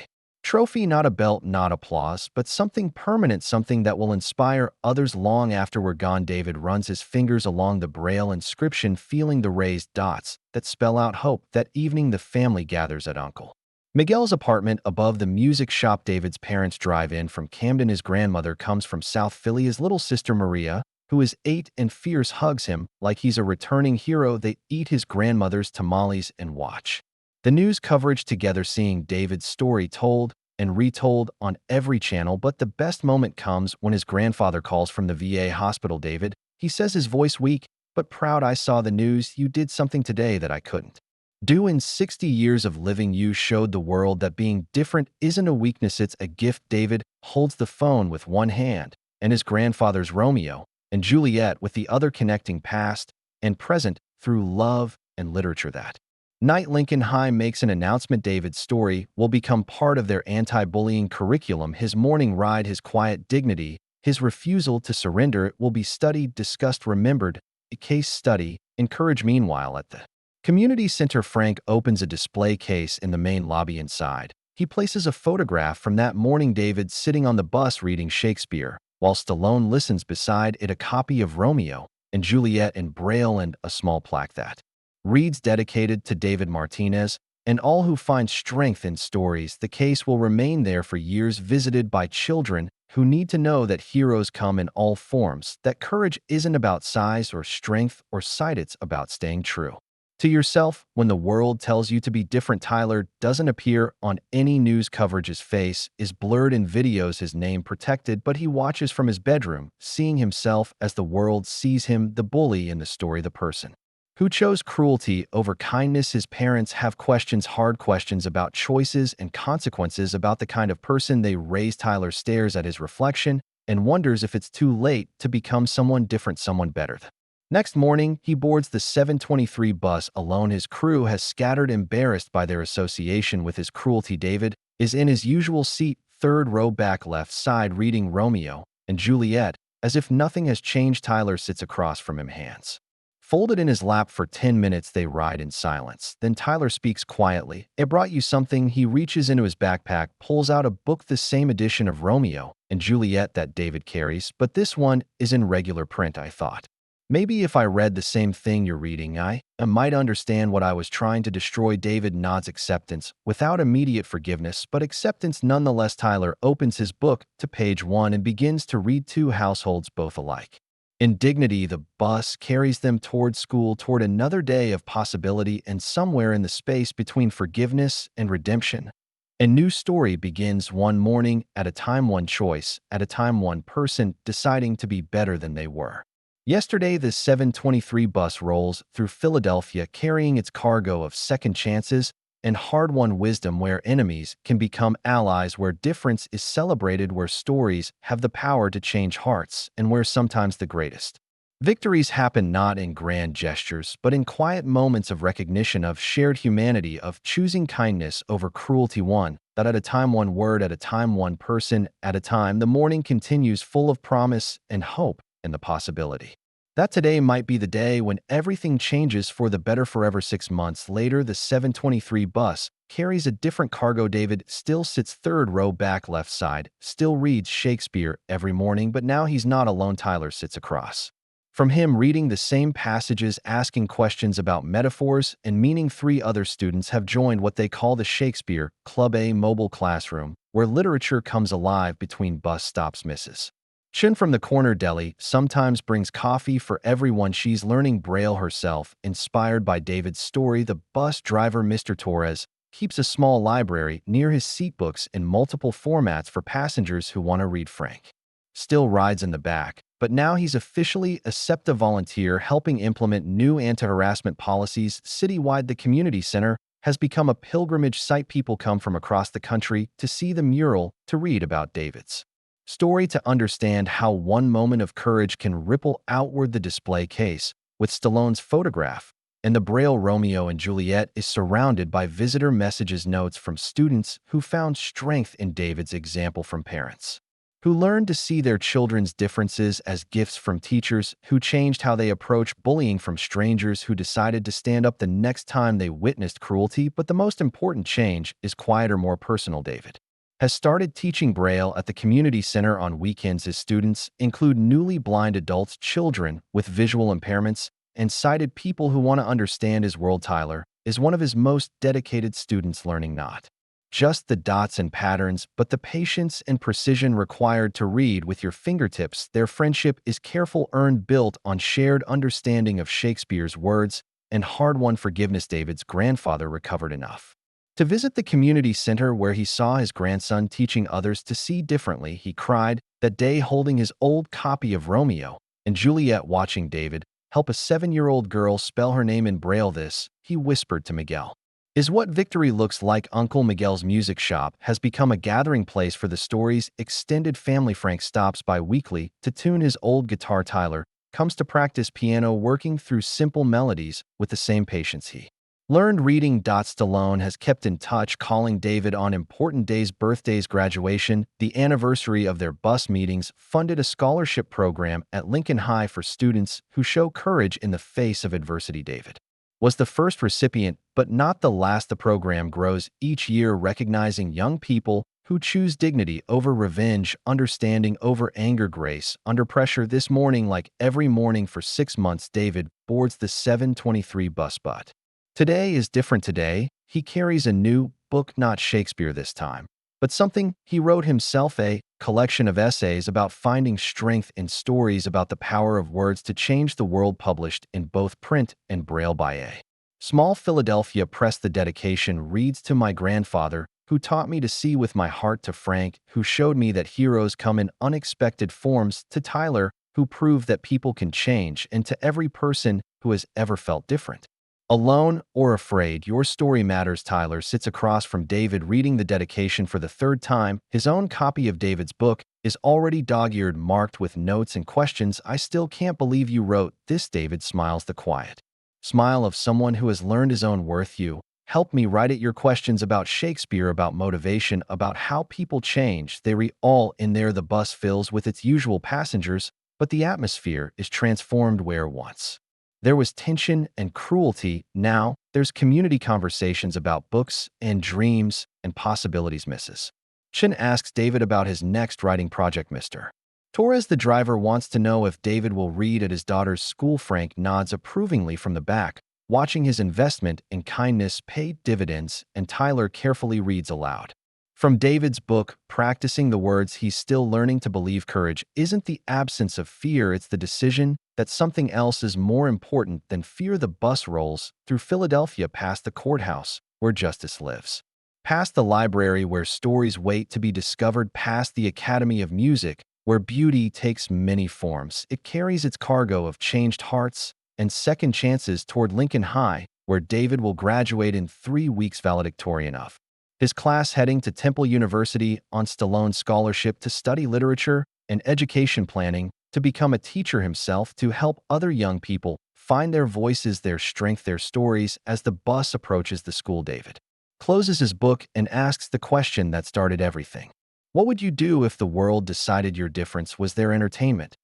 trophy, not a belt, not applause, but something permanent, something that will inspire others long after we're gone. David runs his fingers along the Braille inscription, feeling the raised dots that spell out hope. That evening, the family gathers at Uncle Miguel's apartment above the music shop. David's parents drive in from Camden. His grandmother comes from South Philly. His little sister Maria, who is 8 and fierce, hugs him like he's a returning hero. They eat his grandmother's tamales and watch the news coverage together, seeing David's story told and retold on every channel. But the best moment comes when his grandfather calls from the VA hospital. David, he says, his voice weak but proud, I saw the news. You did something today that I couldn't do in 60 years of living. You showed the world that being different isn't a weakness, it's a gift. David holds the phone with one hand and his grandfather's Romeo and Juliet with the other, connecting past and present through love and literature. That night, Lincoln High makes an announcement. David's story will become part of their anti-bullying curriculum. His morning ride, his quiet dignity, his refusal to surrender will be studied, discussed, remembered. A case study, encouraged. Meanwhile, at the community center, Frank opens a display case in the main lobby. Inside, he places a photograph from that morning. David sitting on the bus reading Shakespeare, while Stallone listens beside it, a copy of Romeo and Juliet in Braille and a small plaque that reads, dedicated to David Martinez and all who find strength in stories. The case will remain there for years, visited by children who need to know that heroes come in all forms, that courage isn't about size or strength or sight, it's about staying true to yourself when the world tells you to be different. Tyler doesn't appear on any news coverage. His face is blurred in videos, his name protected, but he watches from his bedroom, seeing himself as the world sees him, the bully in the story, the person who chose cruelty over kindness. His parents have questions, hard questions about choices and consequences, about the kind of person they raised. Tyler stares at his reflection and wonders if it's too late to become someone different, someone better. Next morning, he boards the 7:23 bus alone. His crew has scattered, embarrassed by their association with his cruelty. David is in his usual seat, third row back left side, reading Romeo and Juliet. As if nothing has changed, Tyler sits across from him, hands folded in his lap. For 10 minutes, they ride in silence. Then Tyler speaks quietly. "I brought you something." He reaches into his backpack, pulls out a book, the same edition of Romeo and Juliet that David carries, but this one is in regular print. "I thought maybe if I read the same thing you're reading, I might understand what I was trying to destroy." David nods acceptance, without immediate forgiveness, but acceptance nonetheless. Tyler opens his book to page 1 and begins to read. Two households, both alike in dignity. The bus carries them toward school, toward another day of possibility, and somewhere in the space between forgiveness and redemption, a new story begins. One morning at a time, one choice at a time, one person deciding to be better than they were yesterday. The 7:23 bus rolls through Philadelphia, carrying its cargo of second chances and hard-won wisdom, where enemies can become allies, where difference is celebrated, where stories have the power to change hearts, and where sometimes the greatest victories happen not in grand gestures, but in quiet moments of recognition, of shared humanity, of choosing kindness over cruelty. One that at a time, one word at a time, one person at a time. The morning continues, full of promise and hope, and the possibility that today might be the day when everything changes for the better forever. 6 months later, the 7:23 bus carries a different cargo. David still sits third row back left side, still reads Shakespeare every morning, but now he's not alone. Tyler sits across from him, reading the same passages, asking questions about metaphors and meaning. 3 other students have joined what they call the Shakespeare Club, a mobile classroom where literature comes alive between bus stops. Mrs. Chin from the corner deli sometimes brings coffee for everyone. She's learning Braille herself, inspired by David's story. The bus driver, Mr. Torres, keeps a small library near his seat, books in multiple formats for passengers who want to read. Frank still rides in the back, but now he's officially a SEPTA volunteer, helping implement new anti-harassment policies citywide. The community center has become a pilgrimage site. People come from across the country to see the mural, to read about David's story, to understand how one moment of courage can ripple outward. The display case with Stallone's photograph and the Braille Romeo and Juliet is surrounded by visitor messages, notes from students who found strength in David's example, from parents who learned to see their children's differences as gifts, from teachers who changed how they approach bullying, from strangers who decided to stand up the next time they witnessed cruelty. But the most important change is quieter, more personal. David has started teaching Braille at the community center on weekends. His students include newly blind adults, children with visual impairments, and sighted people who want to understand his world. Tyler is one of his most dedicated students, learning not just the dots and patterns, but the patience and precision required to read with your fingertips. Their friendship is careful, earned, built on shared understanding of Shakespeare's words and hard-won forgiveness. David's grandfather recovered enough to visit the community center, where he saw his grandson teaching others to see differently. He cried that day, holding his old copy of Romeo and Juliet, watching David help a 7-year-old girl spell her name in Braille. This, he whispered to Miguel, is what victory looks like. Uncle Miguel's music shop has become a gathering place for the story's extended family. Frank stops by weekly to tune his old guitar. Tyler comes to practice piano, working through simple melodies with the same patience he learned reading. Stallone has kept in touch, calling David on important days, birthdays, graduation, the anniversary of their bus meetings. Funded a scholarship program at Lincoln High for students who show courage in the face of adversity. David was the first recipient, but not the last. The program grows each year, recognizing young people who choose dignity over revenge, understanding over anger, grace under pressure. This morning, like every morning for 6 months, David boards the 7:23 bus, but today is different. Today, he carries a new book, not Shakespeare this time, but something he wrote himself, a collection of essays about finding strength in stories, about the power of words to change the world, published in both print and Braille by a small Philadelphia press. The dedication reads, to my grandfather, who taught me to see with my heart, to Frank, who showed me that heroes come in unexpected forms, to Tyler, who prove that people can change, and to every person who has ever felt different. Alone or afraid, your story matters. Tyler sits across from David, reading the dedication for the third time. His own copy of David's book is already dog-eared, marked with notes and questions. "I still can't believe you wrote this." David smiles, the quiet smile of someone who has learned his own worth. "You help me write it." Your questions about Shakespeare, about motivation, about how people change, they read all in there. The bus fills with its usual passengers, but the atmosphere is transformed. Where once there was tension and cruelty, now there's community, conversations about books and dreams and possibilities. Mrs. Chen asks David about his next writing project. Mr. Torres, the driver, wants to know if David will read at his daughter's school. Frank nods approvingly from the back, watching his investment in kindness pay dividends, and Tyler carefully reads aloud from David's book, practicing the words he's still learning to believe. "Courage isn't the absence of fear, it's the decision that something else is more important than fear." The bus rolls through Philadelphia, past the courthouse where justice lives, past the library where stories wait to be discovered, past the Academy of Music where beauty takes many forms. It carries its cargo of changed hearts and second chances toward Lincoln High, where David will graduate in 3 weeks, valedictorian of his class, heading to Temple University on Stallone scholarship to study literature and education planning, to become a teacher himself, to help other young people find their voices, their strength, their stories. As the bus approaches the school, David closes his book and asks the question that started everything. What would you do if the world decided your difference was their entertainment?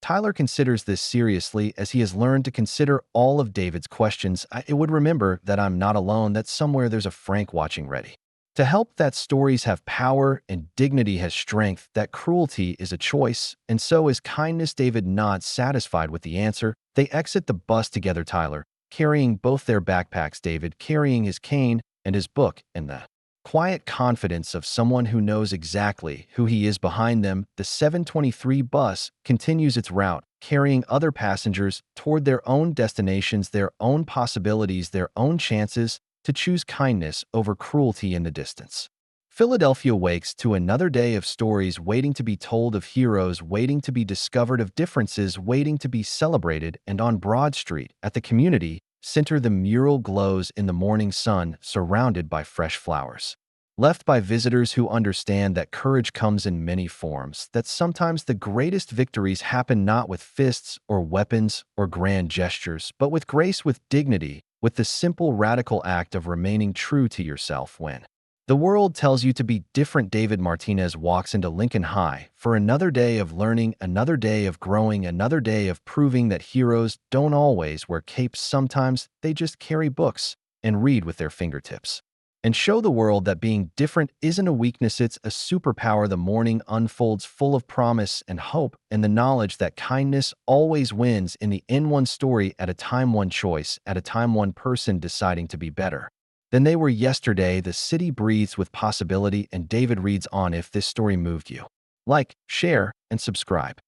Tyler considers this seriously, as he has learned to consider all of David's questions. "It would remember that I'm not alone, that somewhere there's a Frank watching, ready to help, that stories have power and dignity has strength, that cruelty is a choice, and so is kindness." David nods, satisfied with the answer. They exit the bus together, Tyler carrying both their backpacks, David carrying his cane and his book, and the quiet confidence of someone who knows exactly who he is behind them. The 723 bus continues its route, carrying other passengers toward their own destinations, their own possibilities, their own chances to choose kindness over cruelty. In the distance, Philadelphia wakes to another day of stories waiting to be told, of heroes waiting to be discovered, of differences waiting to be celebrated. And on Broad Street, at the community center, the mural glows in the morning sun, surrounded by fresh flowers, left by visitors who understand that courage comes in many forms, that sometimes the greatest victories happen not with fists or weapons or grand gestures, but with grace, with dignity, with the simple, radical act of remaining true to yourself when the world tells you to be different. David Martinez walks into Lincoln High for another day of learning, another day of growing, another day of proving that heroes don't always wear capes. Sometimes they just carry books and read with their fingertips, and show the world that being different isn't a weakness, it's a superpower. The morning unfolds full of promise and hope, and the knowledge that kindness always wins in the end. One story at a time, one choice at a time, one person deciding to be better than they were yesterday. The city breathes with possibility, and David reads on. If this story moved you, like, share, and subscribe.